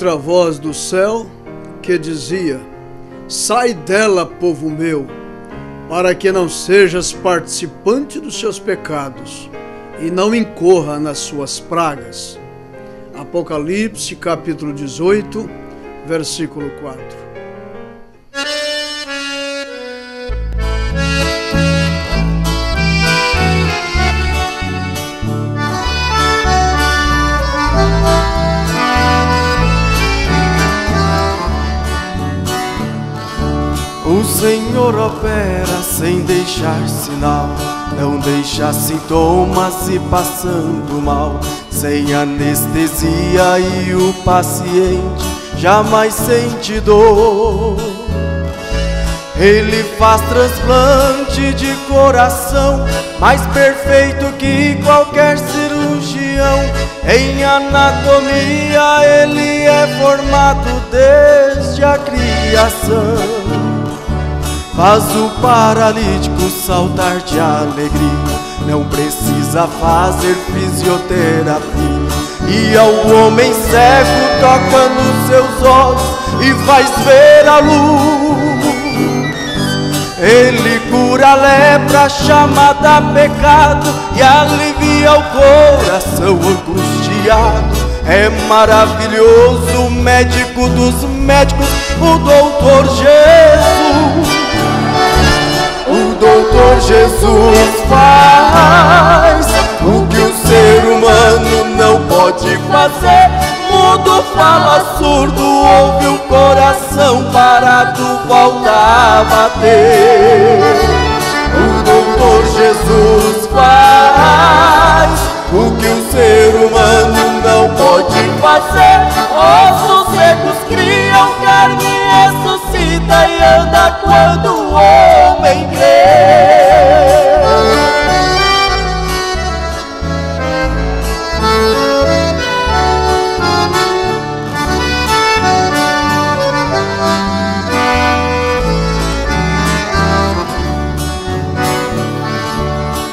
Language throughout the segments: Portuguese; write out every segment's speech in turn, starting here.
outra voz do céu que dizia: sai dela, povo meu, para que não sejas participante dos seus pecados e não incorra nas suas pragas. Apocalipse, capítulo 18, versículo 4. O Senhor opera sem deixar sinal, não deixa sintomas e passando mal, sem anestesia, e o paciente jamais sente dor. Ele faz transplante de coração, mais perfeito que qualquer cirurgião. Em anatomia ele é formado desde a criação. Faz o paralítico saltar de alegria, não precisa fazer fisioterapia. E ao homem cego toca nos seus olhos e faz ver a luz. Ele cura a lepra chamada pecado e alivia o coração angustiado. É maravilhoso, o médico dos médicos, o doutor Jesus. O doutor Jesus faz o que o ser humano não pode fazer. Mudo fala, surdo ouve, o coração parado volta a bater. O doutor Jesus faz o que o ser humano não pode fazer. Ossos secos criam carne, ressuscita e anda quando o homem crê.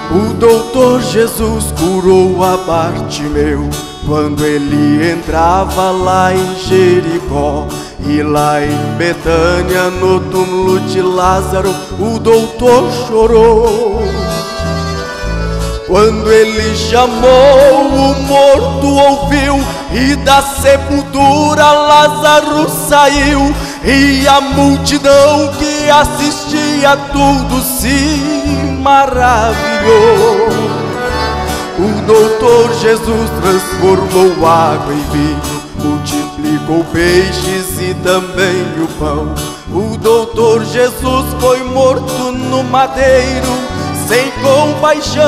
O doutor Jesus curou a Bartimeu quando ele entrava lá em Jericó. E lá em Betânia, no túmulo de Lázaro, o doutor chorou. Quando ele chamou, o morto ouviu, e da sepultura Lázaro saiu. E a multidão que assistia tudo se maravilhou. O doutor Jesus transformou água em vinho, multiplicou peixes e também o pão. O doutor Jesus foi morto no madeiro sem compaixão,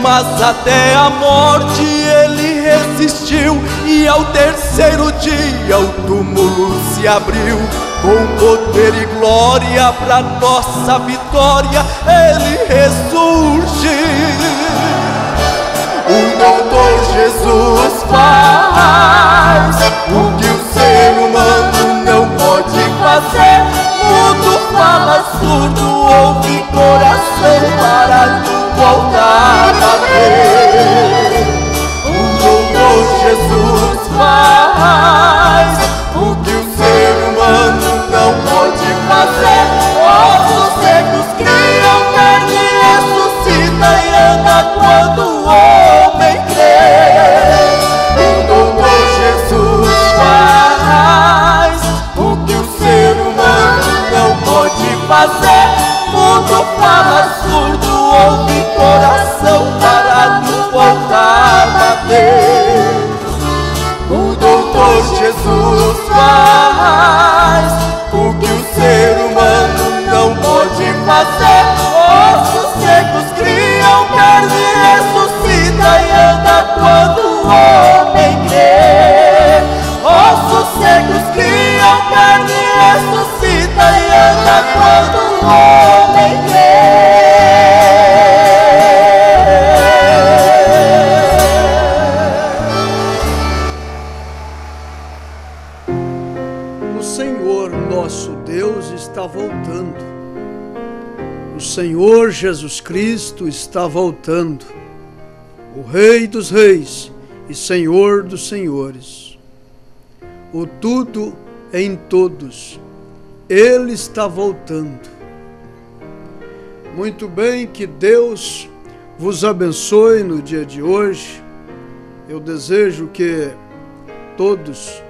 mas até a morte ele resistiu. E ao terceiro dia o túmulo se abriu. Com poder e glória pra nossa vitória ele ressurge. O doutor Jesus faz o que o ser humano não pode fazer. Mudo fala, surdo ouve, coração parado volta a bater. O doutor Jesus faz o que o ser humano não pode fazer. Ossos secos criam carne, ressuscita e anda quando o homem crê. O doutor Jesus faz o que o ser humano não pode fazer. Mudo fala, surdo ouve, coração parado volta a bater. O doutor Jesus faz o que o ser humano não pode fazer. Ossos secos criam carne, ressuscita e anda quando o homem crê. Ossos secos criam carne, ressuscita e anda quando o homem crê. O Senhor nosso Deus está voltando. O Senhor Jesus Cristo está voltando. O Rei dos Reis e Senhor dos senhores. O tudo em todos, Ele está voltando. Muito bem, que Deus vos abençoe no dia de hoje. Eu desejo que todos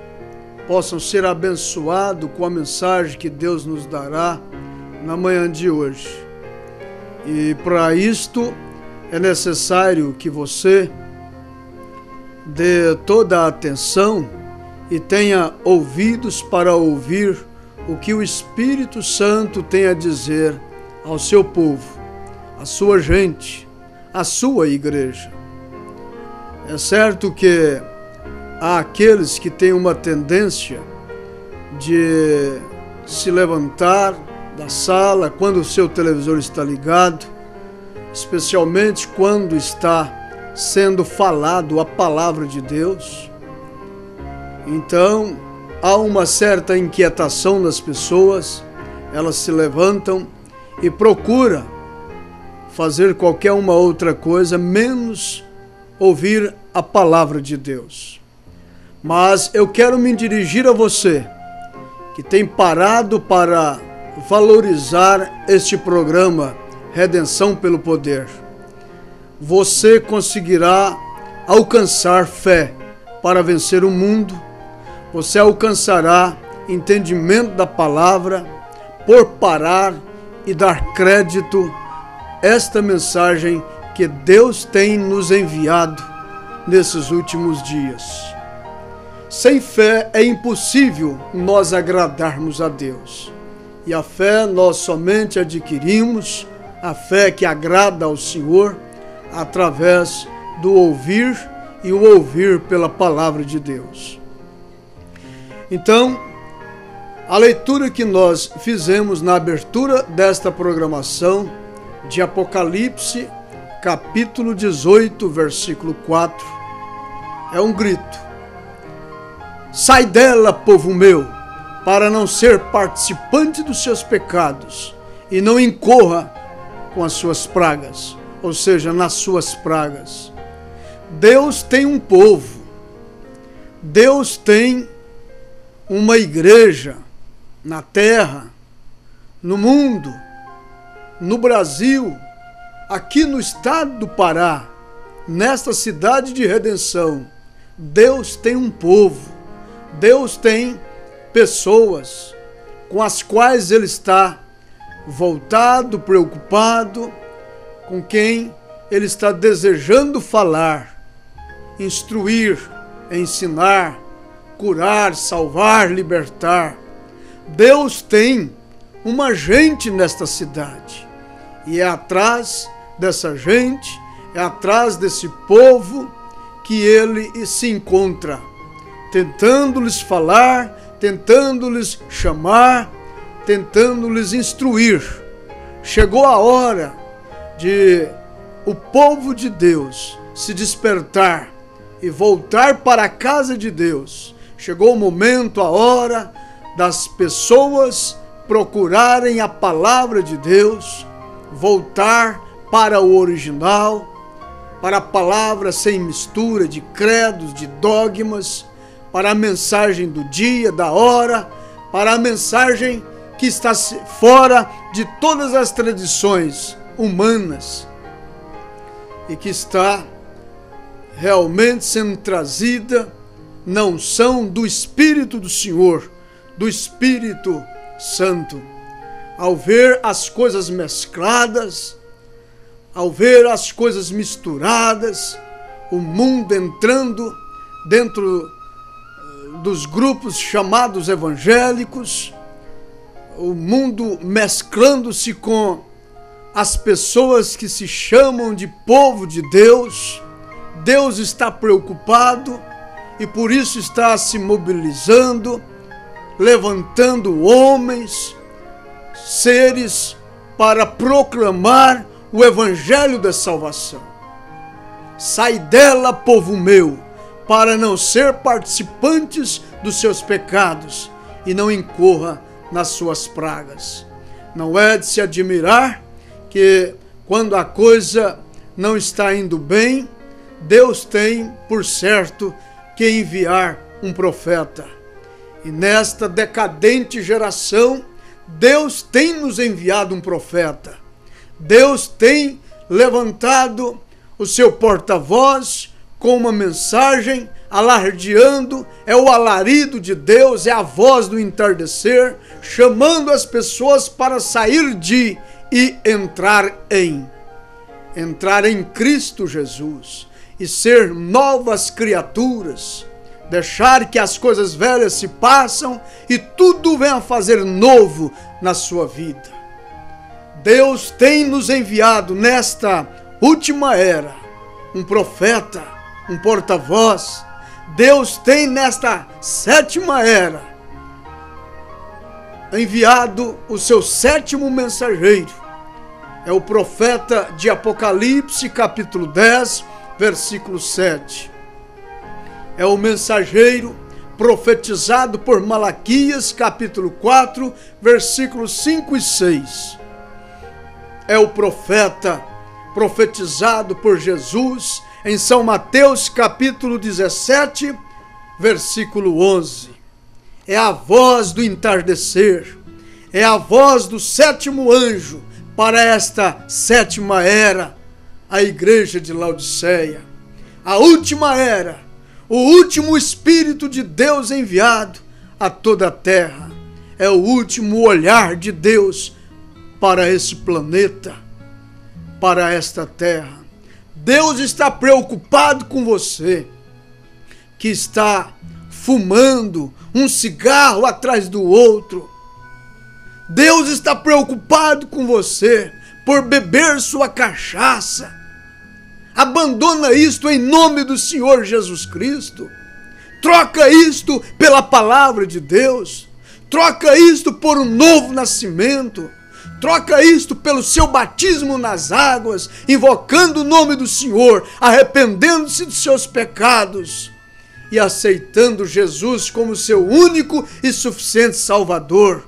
possam ser abençoados com a mensagem que Deus nos dará na manhã de hoje. E para isto é necessário que você dê toda a atenção e tenha ouvidos para ouvir o que o Espírito Santo tem a dizer ao seu povo, à sua gente, à sua igreja. É certo que há aqueles que têm uma tendência de se levantar da sala quando o seu televisor está ligado, especialmente quando está sendo falado a palavra de Deus. Então, há uma certa inquietação nas pessoas, elas se levantam e procuram fazer qualquer uma outra coisa, menos ouvir a palavra de Deus. Mas eu quero me dirigir a você, que tem parado para valorizar este programa Redenção pelo Poder. Você conseguirá alcançar fé para vencer o mundo. Você alcançará entendimento da palavra por parar e dar crédito a esta mensagem que Deus tem nos enviado nesses últimos dias. Sem fé é impossível nós agradarmos a Deus. E a fé nós somente adquirimos, a fé que agrada ao Senhor, através do ouvir e o ouvir pela palavra de Deus. Então, a leitura que nós fizemos na abertura desta programação de Apocalipse, capítulo 18, versículo 4, é um grito. Sai dela, povo meu, para não ser participante dos seus pecados e não incorra com as suas pragas, ou seja, nas suas pragas. Deus tem um povo, Deus tem uma igreja na terra, no mundo, no Brasil, aqui no estado do Pará, nesta cidade de Redenção. Deus tem um povo, Deus tem pessoas com as quais Ele está voltado, preocupado, com quem Ele está desejando falar, instruir, ensinar, curar, salvar, libertar. Deus tem uma gente nesta cidade e é atrás dessa gente, é atrás desse povo que Ele se encontra, tentando-lhes falar, tentando-lhes chamar, tentando-lhes instruir. Chegou a hora de o povo de Deus se despertar e voltar para a casa de Deus. Chegou o momento, a hora das pessoas procurarem a palavra de Deus, voltar para o original, para a palavra sem mistura de credos, de dogmas, para a mensagem do dia, da hora, para a mensagem que está fora de todas as tradições humanas e que está realmente sendo trazida na unção do Espírito do Senhor, do Espírito Santo. Ao ver as coisas mescladas, ao ver as coisas misturadas, o mundo entrando dentro dos grupos chamados evangélicos, o mundo mesclando-se com as pessoas que se chamam de povo de Deus, Deus está preocupado e por isso está se mobilizando, levantando homens, seres para proclamar o evangelho da salvação. Sai dela, povo meu, para não ser participantes dos seus pecados e não incorra nas suas pragas. Não é de se admirar que quando a coisa não está indo bem, Deus tem, por certo, que enviar um profeta. E nesta decadente geração, Deus tem nos enviado um profeta. Deus tem levantado o seu porta-voz com uma mensagem, alardeando, é o alarido de Deus, é a voz do entardecer, chamando as pessoas para sair de e entrar em Cristo Jesus e ser novas criaturas, deixar que as coisas velhas se passam e tudo venha a fazer novo na sua vida. Deus tem nos enviado nesta última era um profeta, um porta-voz. Deus tem nesta sétima era enviado o seu sétimo mensageiro. É o profeta de Apocalipse, capítulo 10, versículo 7. É o mensageiro profetizado por Malaquias, capítulo 4, versículos 5 e 6. É o profeta profetizado por Jesus em São Mateus, capítulo 17, versículo 11. É a voz do entardecer, é a voz do sétimo anjo para esta sétima era, a igreja de Laodiceia. A última era, o último Espírito de Deus enviado a toda a terra. É o último olhar de Deus para esse planeta, para esta terra. Deus está preocupado com você, que está fumando um cigarro atrás do outro. Deus está preocupado com você por beber sua cachaça. Abandona isto em nome do Senhor Jesus Cristo. Troca isto pela palavra de Deus. Troca isto por um novo nascimento. Troca isto pelo seu batismo nas águas, invocando o nome do Senhor, arrependendo-se dos seus pecados e aceitando Jesus como seu único e suficiente Salvador.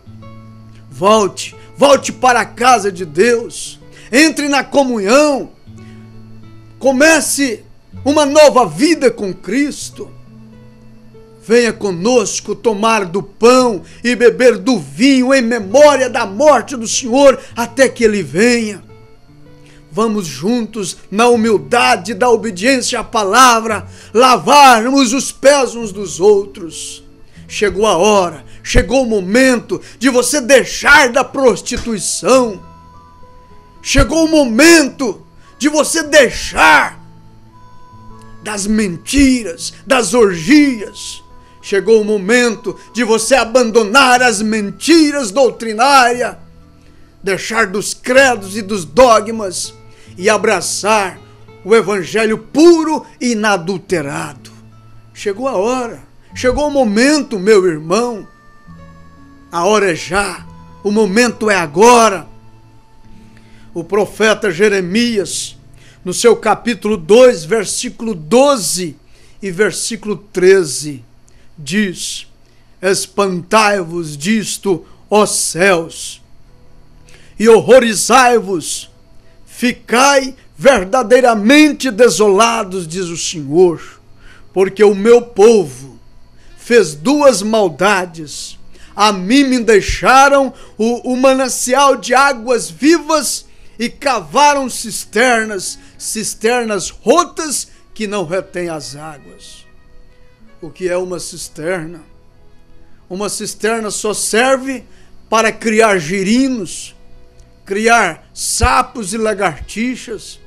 Volte para a casa de Deus. Entre na comunhão. Comece uma nova vida com Cristo. Venha conosco tomar do pão e beber do vinho em memória da morte do Senhor até que Ele venha. Vamos juntos, na humildade da obediência à palavra, lavarmos os pés uns dos outros. Chegou a hora, chegou o momento de você deixar da prostituição. Chegou o momento de você deixar das mentiras, das orgias. Chegou o momento de você abandonar as mentiras doutrinárias, deixar dos credos e dos dogmas e abraçar o evangelho puro e inadulterado. Chegou a hora, chegou o momento, meu irmão. A hora é já, o momento é agora. O profeta Jeremias, no seu capítulo 2, versículo 12 e versículo 13, diz: espantai-vos disto, ó céus, e horrorizai-vos, ficai verdadeiramente desolados, diz o Senhor, porque o meu povo fez duas maldades. A mim me deixaram o manancial de águas vivas e cavaram cisternas rotas que não retêm as águas. O que é uma cisterna? Uma cisterna só serve para criar girinos, criar sapos e lagartixas.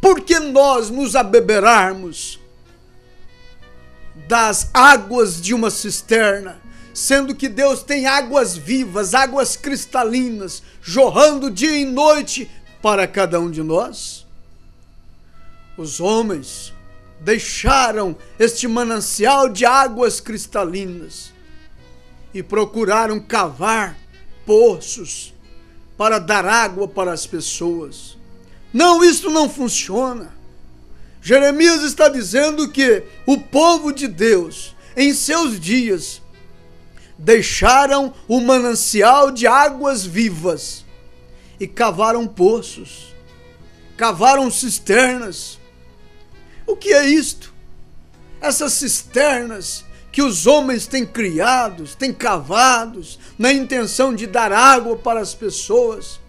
Por que nós nos abeberarmos das águas de uma cisterna, sendo que Deus tem águas vivas, águas cristalinas, jorrando dia e noite para cada um de nós? Os homens deixaram este manancial de águas cristalinas e procuraram cavar poços para dar água para as pessoas. Não, isso não funciona. Jeremias está dizendo que o povo de Deus, em seus dias, deixaram o manancial de águas vivas e cavaram poços, cavaram cisternas O que é isto? Essas cisternas que os homens têm criados, têm cavados, na intenção de dar água para as pessoas,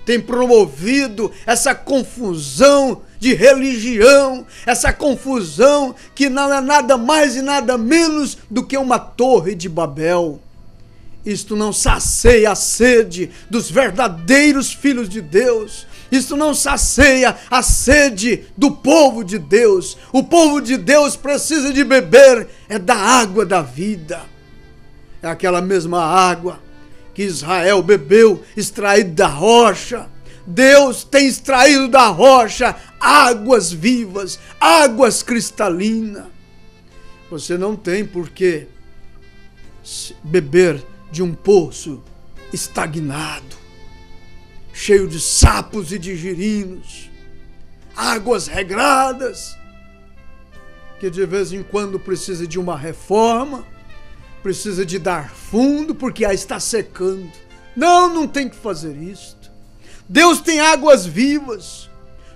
têm promovido essa confusão de religião, essa confusão que não é nada mais e nada menos do que uma torre de Babel. Isto não sacia a sede dos verdadeiros filhos de Deus. Isto não sacia a sede do povo de Deus. O povo de Deus precisa de beber da água da vida. É aquela mesma água que Israel bebeu, extraído da rocha. Deus tem extraído da rocha águas vivas, águas cristalinas. Você não tem por que beber de um poço estagnado, cheio de sapos e de girinos, águas regradas, que de vez em quando precisa de uma reforma, precisa de dar fundo, porque está secando. Não tem que fazer isto. Deus tem águas vivas.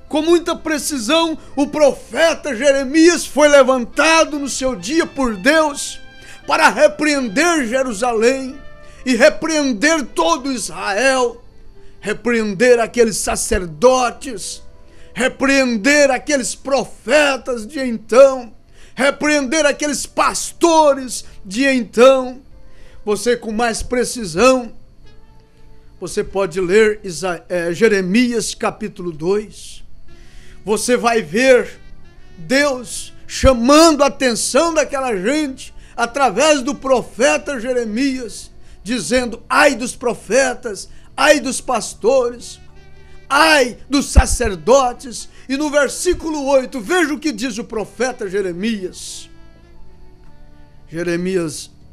Com muita precisão, o profeta Jeremias foi levantado no seu dia por Deus para repreender Jerusalém e repreender todo Israel, repreender aqueles sacerdotes, repreender aqueles profetas de então, repreender aqueles pastores de então. Você, com mais precisão, você pode ler Jeremias capítulo 2. Você vai ver Deus chamando a atenção daquela gente através do profeta Jeremias, dizendo: ai dos profetas, ai dos pastores, ai dos sacerdotes. E no versículo 8, veja o que diz o profeta Jeremias.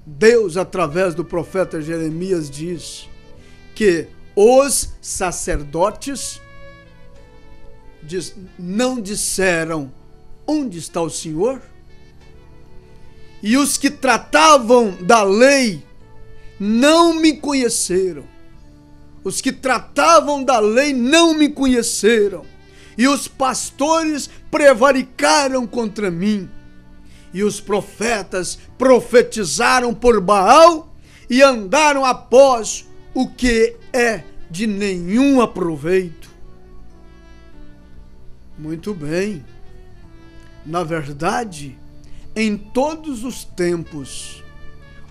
Deus, através do profeta Jeremias, diz que os sacerdotes não disseram: onde está o Senhor? E os que tratavam da lei não me conheceram. Os que tratavam da lei não me conheceram. E os pastores prevaricaram contra mim. E os profetas profetizaram por Baal e andaram após o que é de nenhum aproveito. Muito bem. Na verdade, em todos os tempos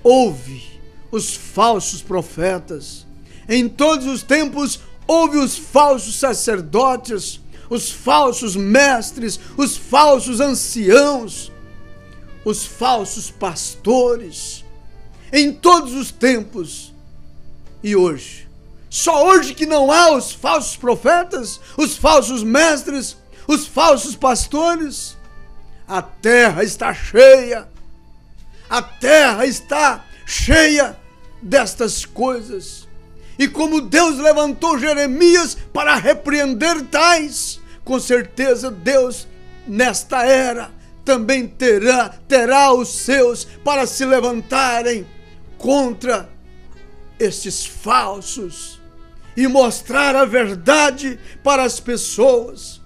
houve os falsos profetas. Em todos os tempos houve os falsos sacerdotes, os falsos mestres, os falsos anciãos, os falsos pastores. Em todos os tempos. E hoje? Só hoje que não há os falsos profetas, os falsos mestres, os falsos pastores? A terra está cheia. A terra está cheia destas coisas. E como Deus levantou Jeremias para repreender tais, com certeza Deus, nesta era, também terá os seus para se levantarem contra estes falsos e mostrar a verdade para as pessoas.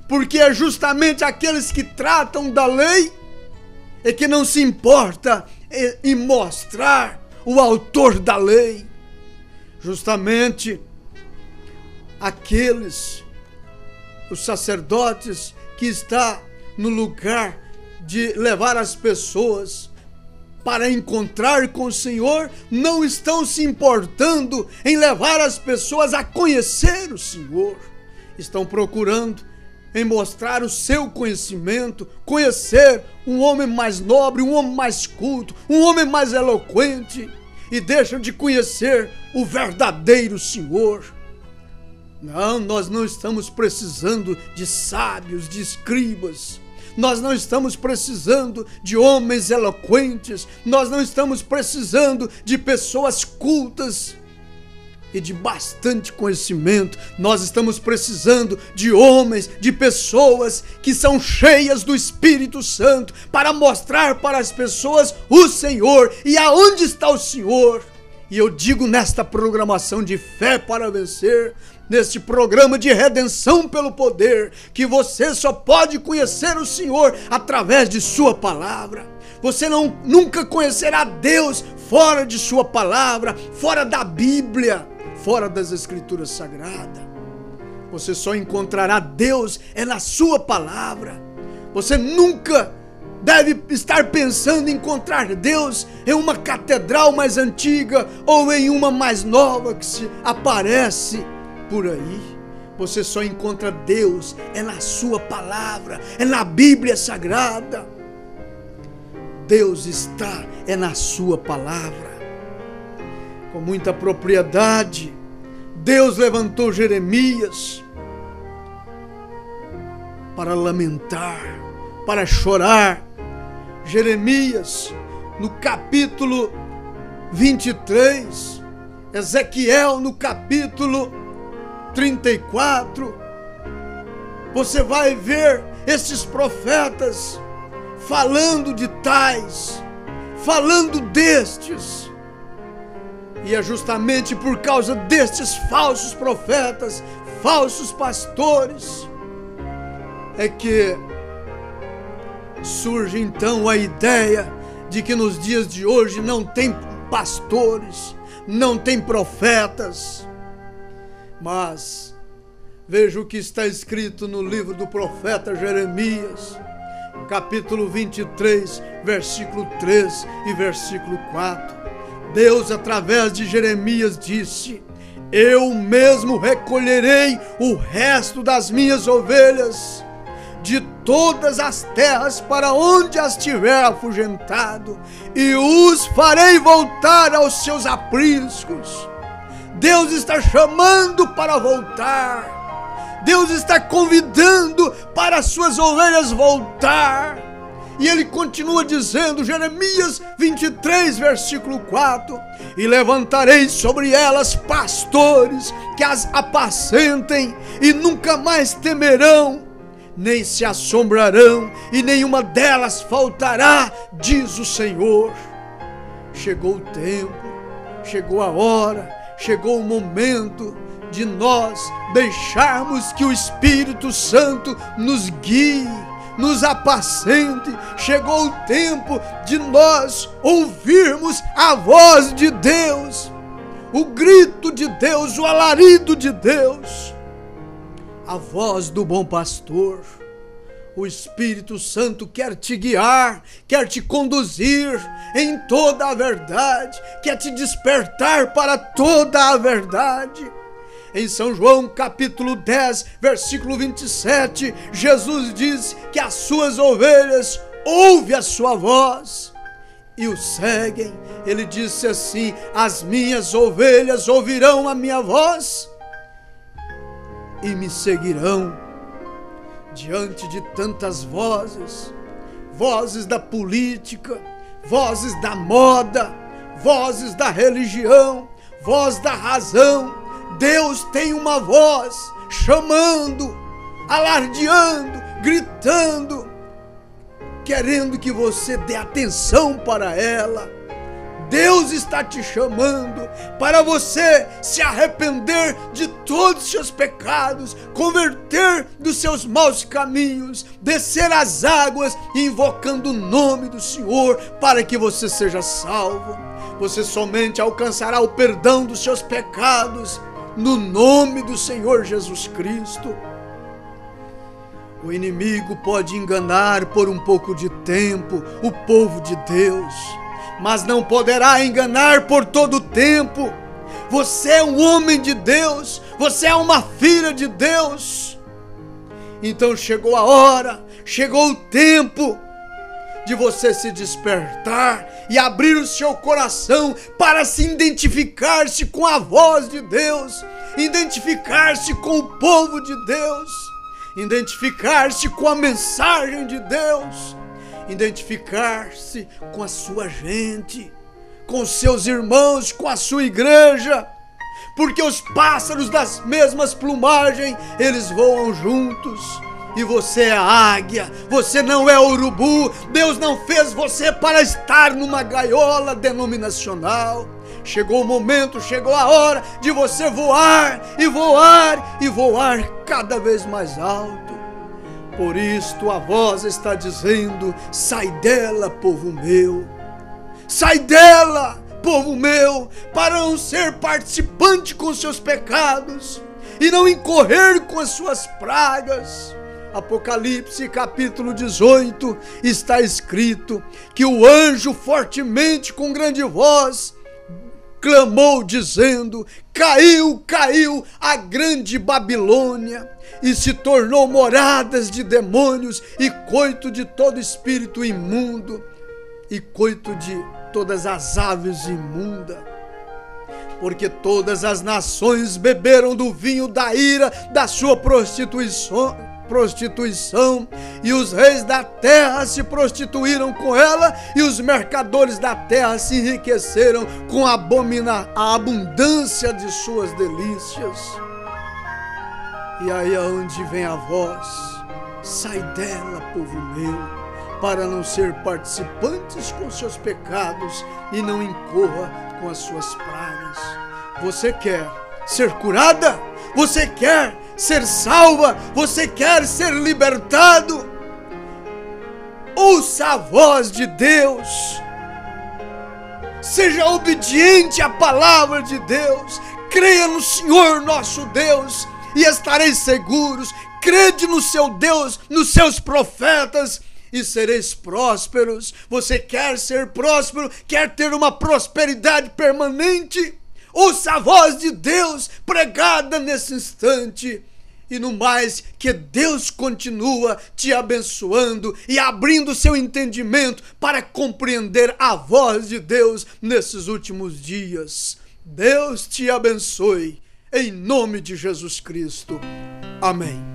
Porque é justamente aqueles que tratam da lei e que não se importa em mostrar o autor da lei. Justamente aqueles, os sacerdotes que está no lugar de levar as pessoas para encontrar com o Senhor, não estão se importando em levar as pessoas a conhecer o Senhor. Estão procurando em mostrar o seu conhecimento, conhecer um homem mais nobre, um homem mais culto, um homem mais eloquente, e deixam de conhecer o verdadeiro Senhor. Não, nós não estamos precisando de sábios, de escribas. Nós não estamos precisando de homens eloquentes. Nós não estamos precisando de pessoas cultas e de bastante conhecimento. Nós estamos precisando de homens, de pessoas que são cheias do Espírito Santo para mostrar para as pessoas o Senhor. E aonde está o Senhor? E eu digo nesta programação de Fé para Vencer, neste programa de redenção pelo poder, que você só pode conhecer o Senhor através de sua palavra. Você nunca conhecerá Deus fora de sua palavra, fora da Bíblia, fora das Escrituras Sagradas. Você só encontrará Deus na sua palavra. Você nunca deve estar pensando em encontrar Deus em uma catedral mais antiga ou em uma mais nova que se aparece por aí. Você só encontra Deus na sua palavra, na Bíblia Sagrada. Deus está na sua palavra. Com muita propriedade, Deus levantou Jeremias para lamentar, para chorar. Jeremias, no capítulo 23, Ezequiel, no capítulo 34, você vai ver esses profetas falando de tais, falando destes. E é justamente por causa destes falsos profetas, falsos pastores, é que surge então a ideia de que nos dias de hoje não tem pastores, não tem profetas. Mas veja o que está escrito no livro do profeta Jeremias, capítulo 23, versículo 3 e versículo 4. Deus, através de Jeremias, disse: eu mesmo recolherei o resto das minhas ovelhas de todas as terras para onde as tiver afugentado, e os farei voltar aos seus apriscos. Deus está chamando para voltar. Deus está convidando para as suas ovelhas voltar. E ele continua dizendo, Jeremias 23, versículo 4: e levantarei sobre elas pastores que as apacentem, e nunca mais temerão, nem se assombrarão, e nenhuma delas faltará, diz o Senhor. Chegou o tempo, chegou a hora, chegou o momento de nós deixarmos que o Espírito Santo nos guie, nos apacente. Chegou o tempo de nós ouvirmos a voz de Deus, o grito de Deus, o alarido de Deus, a voz do bom pastor. O Espírito Santo quer te guiar, quer te conduzir em toda a verdade, quer te despertar para toda a verdade. Em São João capítulo 10, versículo 27, Jesus diz que as suas ovelhas ouvem a sua voz e o seguem. Ele disse assim: as minhas ovelhas ouvirão a minha voz e me seguirão. Diante de tantas vozes, vozes da política, vozes da moda, vozes da religião, voz da razão, Deus tem uma voz chamando, alardeando, gritando, querendo que você dê atenção para ela. Deus está te chamando para você se arrepender de todos os seus pecados, converter dos seus maus caminhos, descer as águas invocando o nome do Senhor para que você seja salvo. Você somente alcançará o perdão dos seus pecados no nome do Senhor Jesus Cristo. O inimigo pode enganar por um pouco de tempo o povo de Deus, mas não poderá enganar por todo o tempo. Você é um homem de Deus, você é uma filha de Deus. Então chegou a hora, chegou o tempo de você se despertar e abrir o seu coração para se identificar-se com a voz de Deus, identificar-se com o povo de Deus, identificar-se com a mensagem de Deus, identificar-se com a sua gente, com os seus irmãos, com a sua igreja, porque os pássaros das mesmas plumagens, eles voam juntos, e você é a águia, você não é urubu. Deus não fez você para estar numa gaiola denominacional. Chegou o momento, chegou a hora de você voar e voar e voar cada vez mais alto. Por isto a voz está dizendo: sai dela, povo meu. Sai dela, povo meu, para não ser participante com seus pecados e não incorrer com as suas pragas. Apocalipse capítulo 18 está escrito que o anjo fortemente com grande voz clamou dizendo: caiu, caiu a grande Babilônia e se tornou moradas de demônios e coito de todo espírito imundo e coito de todas as aves imundas. Porque todas as nações beberam do vinho da ira da sua prostituição, e os reis da terra se prostituíram com ela, e os mercadores da terra se enriqueceram com a abundância de suas delícias. E aí é onde vem a voz: sai dela, povo meu, para não ser participantes com seus pecados e não incorra com as suas pragas. Você quer ser curada? Você quer ser salva? Você quer ser libertado? Ouça a voz de Deus. Seja obediente à palavra de Deus. Creia no Senhor nosso Deus e estareis seguros. Crede no seu Deus, nos seus profetas, e sereis prósperos. Você quer ser próspero? Quer ter uma prosperidade permanente? Ouça a voz de Deus pregada nesse instante. E no mais, que Deus continua te abençoando e abrindo seu entendimento para compreender a voz de Deus nesses últimos dias. Deus te abençoe, em nome de Jesus Cristo. Amém.